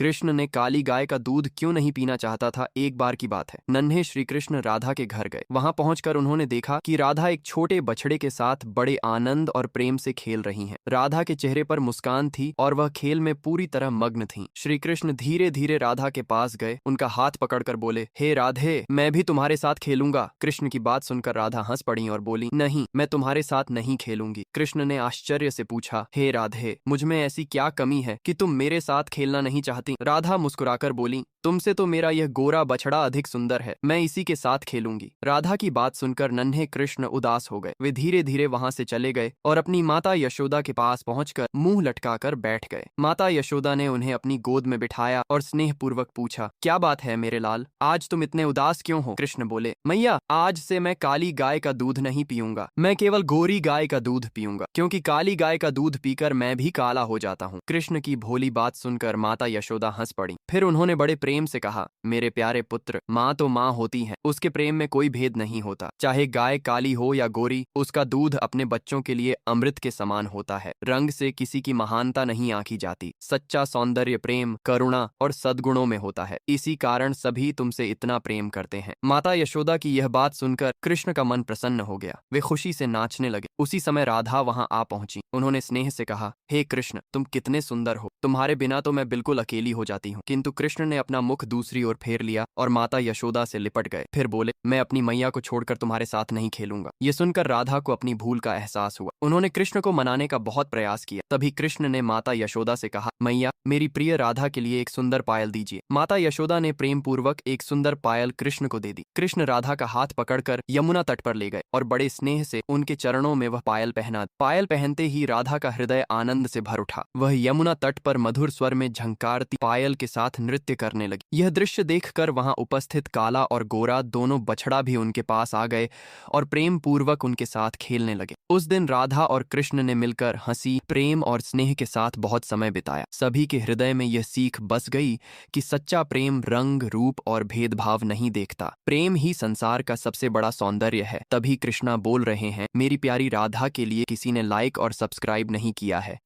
कृष्ण ने काली गाय का दूध क्यों नहीं पीना चाहता था। एक बार की बात है, नन्हे श्री कृष्ण राधा के घर गए। वहां पहुंचकर उन्होंने देखा कि राधा एक छोटे बछड़े के साथ बड़े आनंद और प्रेम से खेल रही हैं। राधा के चेहरे पर मुस्कान थी और वह खेल में पूरी तरह मग्न थीं। श्री कृष्ण धीरे धीरे राधा के पास गए, उनका हाथ पकड़कर बोले, हे राधे, मैं भी तुम्हारे साथ खेलूंगा। कृष्ण की बात सुनकर राधा हंस पड़ी और बोली, नहीं, मैं तुम्हारे साथ नहीं खेलूंगी। कृष्ण ने आश्चर्य से पूछा, हे राधे, मुझमें ऐसी क्या कमी है कि तुम मेरे साथ खेलना नहीं चाहती। राधा मुस्कुराकर बोली, तुमसे तो मेरा यह गोरा बछड़ा अधिक सुंदर है, मैं इसी के साथ खेलूंगी। राधा की बात सुनकर नन्हे कृष्ण उदास हो गए। वे धीरे धीरे वहां से चले गए और अपनी माता यशोदा के पास पहुंचकर मुंह लटकाकर बैठ गए। माता यशोदा ने उन्हें अपनी गोद में बिठाया और स्नेहपूर्वक पूछा, क्या बात है मेरे लाल, आज तुम इतने उदास क्यों हो। कृष्ण बोले, मैया, आज से मैं काली गाय का दूध नहीं पीऊंगा, मैं केवल गोरी गाय का दूध पीऊंगा, क्योंकि काली गाय का दूध पीकर मैं भी काला हो जाता हूँ। कृष्ण की भोली बात सुनकर माता यशोदा हंस पड़ी। फिर उन्होंने बड़े प्रेम से कहा, मेरे प्यारे पुत्र, माँ तो माँ होती है, उसके प्रेम में कोई भेद नहीं होता। चाहे गाय काली हो या गोरी, उसका दूध अपने बच्चों के लिए अमृत के समान होता है। रंग से किसी की महानता नहीं आंकी जाती। सच्चा सौंदर्य प्रेम, करुणा और सद्गुणों में होता है। इसी कारण सभी तुमसे इतना प्रेम करते हैं। माता यशोदा की यह बात सुनकर कृष्ण का मन प्रसन्न हो गया। वे खुशी से नाचने लगे। उसी समय राधा वहां आ पहुंची। उन्होंने स्नेह से कहा, हे कृष्ण, तुम कितने सुंदर हो, तुम्हारे बिना तो मैं बिल्कुल अकेली हो जाती हूँ। किंतु कृष्ण ने अपना मुख दूसरी ओर फेर लिया और माता यशोदा से लिपट गए। फिर बोले, मैं अपनी मैया को छोड़कर तुम्हारे साथ नहीं खेलूंगा। ये सुनकर राधा को अपनी भूल का एहसास हुआ। उन्होंने कृष्ण को मनाने का बहुत प्रयास किया। तभी कृष्ण ने माता यशोदा से कहा, मैया, मेरी प्रिय राधा के लिए एक सुंदर पायल दीजिए। माता यशोदा ने प्रेम पूर्वक एक सुंदर पायल कृष्ण को दे दी। कृष्ण राधा का हाथ पकड़कर यमुना तट पर ले गए और बड़े स्नेह से उनके चरणों में वह पायल पहना। पायल पहनते ही राधा का हृदय आनंद से भर उठा। वह यमुना तट पर मधुर स्वर में झंकारती पायल के साथ नृत्य करने लगी। यह दृश्य देखकर वहां उपस्थित काला और गोरा दोनों बछड़ा भी उनके पास आ गए और प्रेम पूर्वक उनके साथ खेलने लगे। उस दिन राधा और कृष्ण ने मिलकर हंसी, प्रेम और स्नेह के साथ बहुत समय बिताया। सभी के हृदय में यह सीख बस गई कि सच्चा प्रेम रंग, रूप और भेदभाव नहीं देखता। प्रेम ही संसार का सबसे बड़ा सौंदर्य है। तभी कृष्णा बोल रहे हैं, मेरी प्यारी राधा के लिए किसी ने लाइक और सब्सक्राइब नहीं किया है।